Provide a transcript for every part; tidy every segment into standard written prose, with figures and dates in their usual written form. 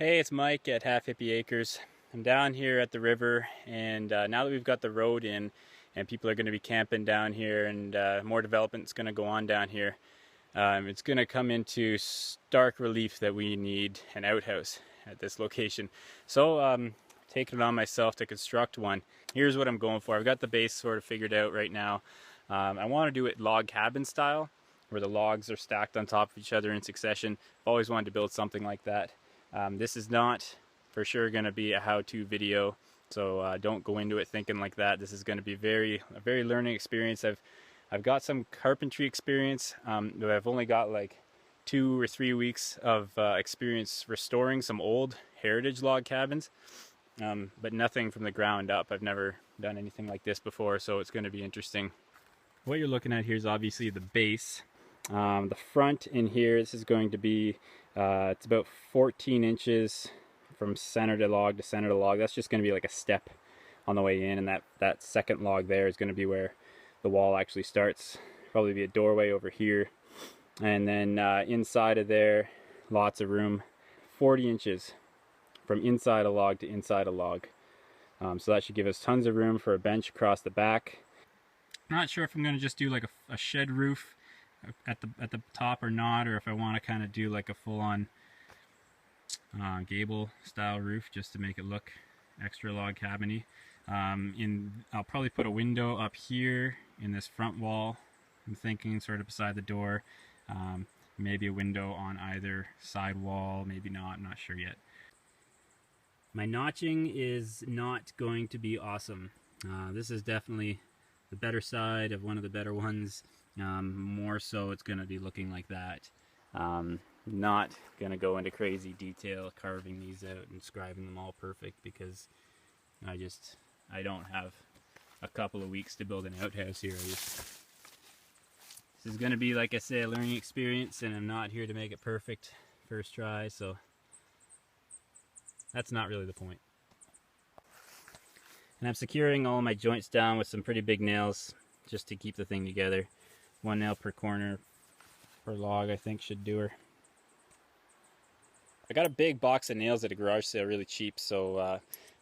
Hey, it's Mike at Half Hippie Acres. I'm down here at the river, and now that we've got the road in and people are going to be camping down here, and more development is going to go on down here, it's going to come into stark relief that we need an outhouse at this location. So taking it on myself to construct one. Here's what I'm going for. I've got the base sort of figured out right now. I want to do it log cabin style, where the logs are stacked on top of each other in succession. I've always wanted to build something like that. This is not for sure going to be a how-to video, so don't go into it thinking like that. This is going to be a very learning experience. I've got some carpentry experience, but I've only got like 2 or 3 weeks of experience restoring some old heritage log cabins, but nothing from the ground up. I've never done anything like this before, so it's going to be interesting. What you're looking at here is obviously the base. The front in here, this is going to be it's about 14 inches from center to log to center to log. That's just going to be like a step on the way in, and that second log there is going to be where the wall actually starts. Probably be a doorway over here, and then inside of there, lots of room. 40 inches from inside a log to inside a log. So that should give us tons of room for a bench across the back. I'm not sure if I'm going to just do like a shed roof at the top or not, or if I want to kind of do like a full-on gable style roof just to make it look extra log cabiny. I'll probably put a window up here in this front wall. I'm thinking sort of beside the door. Maybe a window on either side wall, maybe not, I'm not sure yet. My notching is not going to be awesome. This is definitely the better side of one of the better ones. More so it's going to be looking like that. Not going to go into crazy detail carving these out and scribing them all perfect, because I don't have a couple of weeks to build an outhouse here. This is going to be, like I say, a learning experience, and I'm not here to make it perfect first try, so that's not really the point. And I'm securing all my joints down with some pretty big nails just to keep the thing together. 1 nail per corner per log, I think, should do her. I got a big box of nails at a garage sale really cheap, so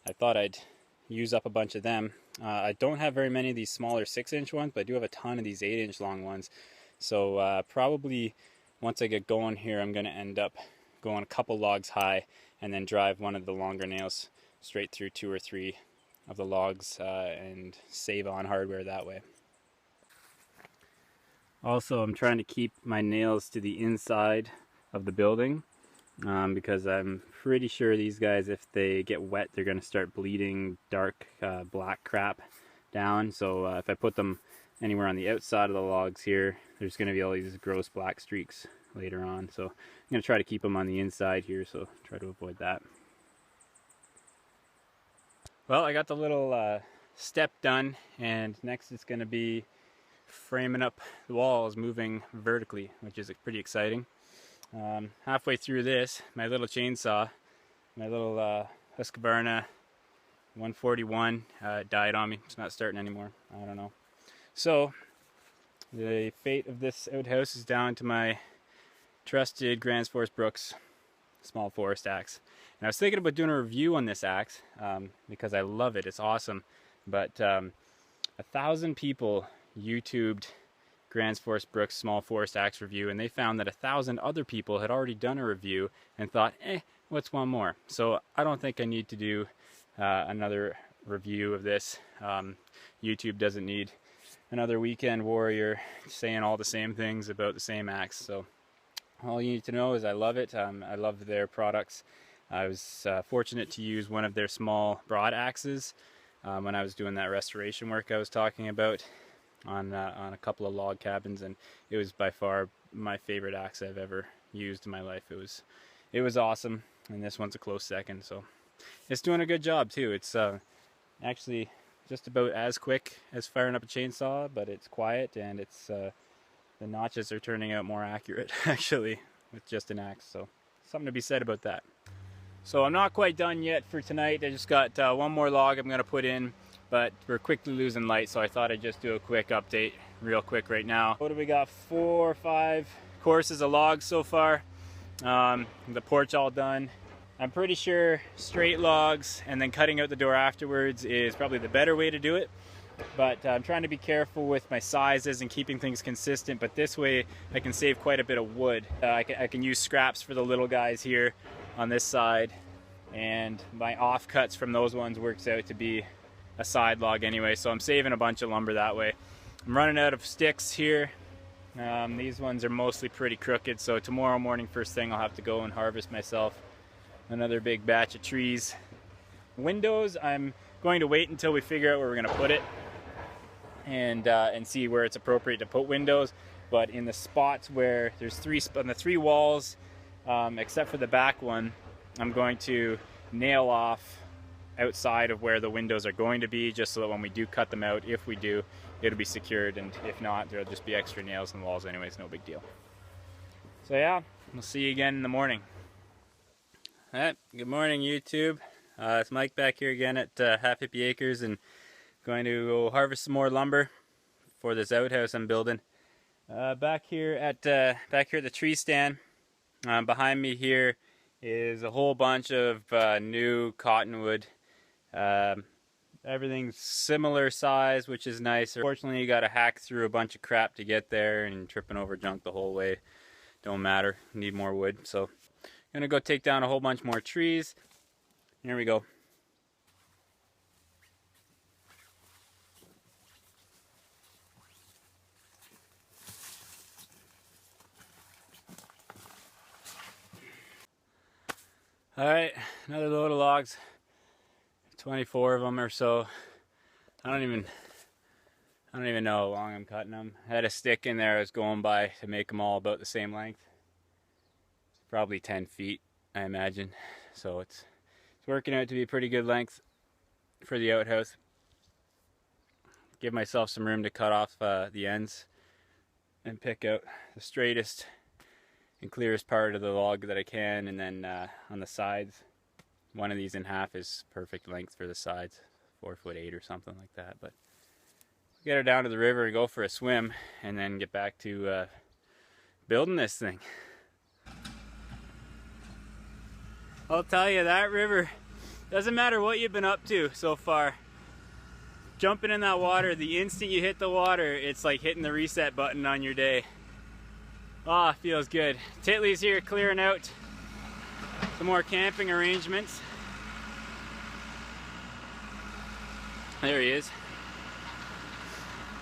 I thought I'd use up a bunch of them. I don't have very many of these smaller 6-inch ones, but I do have a ton of these 8-inch long ones. So probably once I get going here, I'm going to end up going a couple logs high and then drive one of the longer nails straight through 2 or 3 of the logs and save on hardware that way. Also, I'm trying to keep my nails to the inside of the building because I'm pretty sure these guys, if they get wet, they're going to start bleeding dark black crap down. So if I put them anywhere on the outside of the logs here, there's going to be all these gross black streaks later on. So I'm going to try to keep them on the inside here, so try to avoid that. Well, I got the little step done, and next it's going to be framing up the walls, moving vertically, which is pretty exciting. Halfway through this, my little chainsaw, my little Husqvarna 141 died on me. It's not starting anymore. I don't know. So the fate of this outhouse is down to my trusted Grants Forest Brooks small forest axe. And I was thinking about doing a review on this axe because I love it. It's awesome. But 1,000 people YouTubed Grants Forest Brooks small forest axe review, and they found that 1,000 other people had already done a review and thought, what's one more? So I don't think I need to do another review of this. YouTube doesn't need another weekend warrior saying all the same things about the same axe. So all you need to know is I love it. I love their products. I was fortunate to use one of their small broad axes when I was doing that restoration work I was talking about on a couple of log cabins, and it was by far my favorite axe I've ever used in my life. It was awesome, and this one's a close second. So it's doing a good job too. It's actually just about as quick as firing up a chainsaw, but it's quiet, and it's the notches are turning out more accurate actually with just an axe. So something to be said about that. So I'm not quite done yet for tonight. I just got one more log I'm going to put in, but we're quickly losing light, so I thought I'd just do a quick update real quick right now. What do we got? 4 or 5 courses of logs so far. The porch all done. I'm pretty sure straight logs and then cutting out the door afterwards is probably the better way to do it. But I'm trying to be careful with my sizes and keeping things consistent, but this way I can save quite a bit of wood. I can use scraps for the little guys here on this side, and my offcuts from those ones works out to be a side log anyway, so I'm saving a bunch of lumber that way. I'm running out of sticks here. These ones are mostly pretty crooked, so tomorrow morning first thing I'll have to go and harvest myself another big batch of trees. Windows, I'm going to wait until we figure out where we're going to put it and see where it's appropriate to put windows. But in the spots where there's on the three walls, except for the back one, I'm going to nail off outside of where the windows are going to be, just so that when we do cut them out, if we do, it'll be secured, and if not, there'll just be extra nails in the walls anyways, no big deal. So yeah, we'll see you again in the morning. Alright, good morning YouTube. It's Mike back here again at Half Hippie Acres, and going to go harvest some more lumber for this outhouse I'm building. Back here at the tree stand, behind me here is a whole bunch of new cottonwood. Everything's similar size, which is nice. Unfortunately, you got to hack through a bunch of crap to get there, and tripping over junk the whole way. Don't matter. Need more wood, so I'm gonna go take down a whole bunch more trees. Here we go. Alright, another load of logs. 24 of them or so. I don't even know how long I'm cutting them. I had a stick in there I was going by to make them all about the same length. It's probably 10 feet, I imagine. So it's working out to be a pretty good length for the outhouse. Give myself some room to cut off the ends and pick out the straightest and clearest part of the log that I can, and then on the sides, one of these in half is perfect length for the sides, 4'8" or something like that. But get her down to the river and go for a swim, and then get back to building this thing. I'll tell you, that river, doesn't matter what you've been up to so far, jumping in that water, the instant you hit the water, it's like hitting the reset button on your day. Ah, oh, feels good. Titley's here clearing out some more camping arrangements. There he is.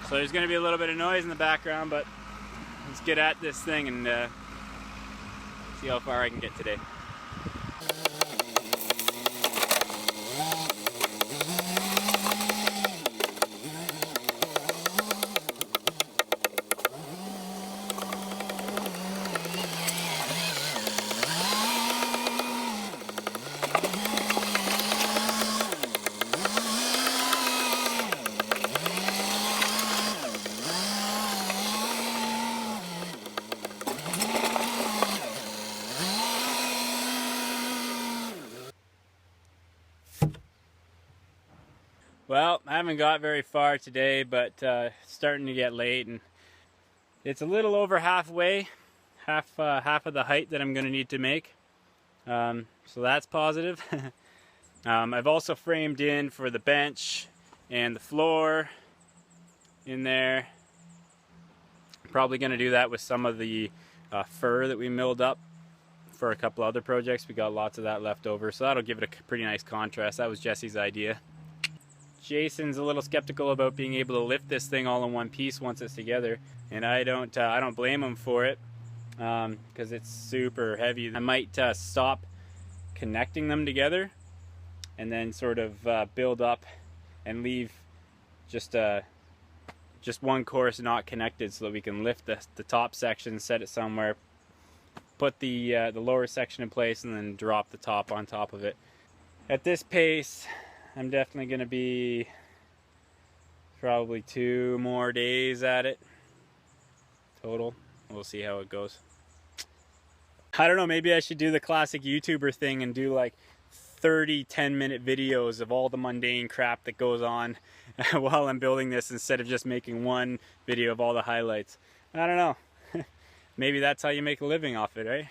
So there's going to be a little bit of noise in the background, but let's get at this thing and see how far I can get today. Well, I haven't got very far today, but it's starting to get late, and it's a little over halfway, half of the height that I'm going to need to make. So that's positive. I've also framed in for the bench and the floor in there. Probably going to do that with some of the fir that we milled up for a couple other projects. We got lots of that left over, so that'll give it a pretty nice contrast. That was Jesse's idea. Jason's a little skeptical about being able to lift this thing all in one piece once it's together, and I don't blame him for it, because it's super heavy. I might stop connecting them together and then sort of build up and leave just one course not connected, so that we can lift the top section, set it somewhere, put the lower section in place, and then drop the top on top of it. At this pace, I'm definitely going to be probably 2 more days at it total. We'll see how it goes. I don't know, maybe I should do the classic YouTuber thing and do like 30 10-minute videos of all the mundane crap that goes on while I'm building this, instead of just making one video of all the highlights. I don't know. Maybe that's how you make a living off it, right?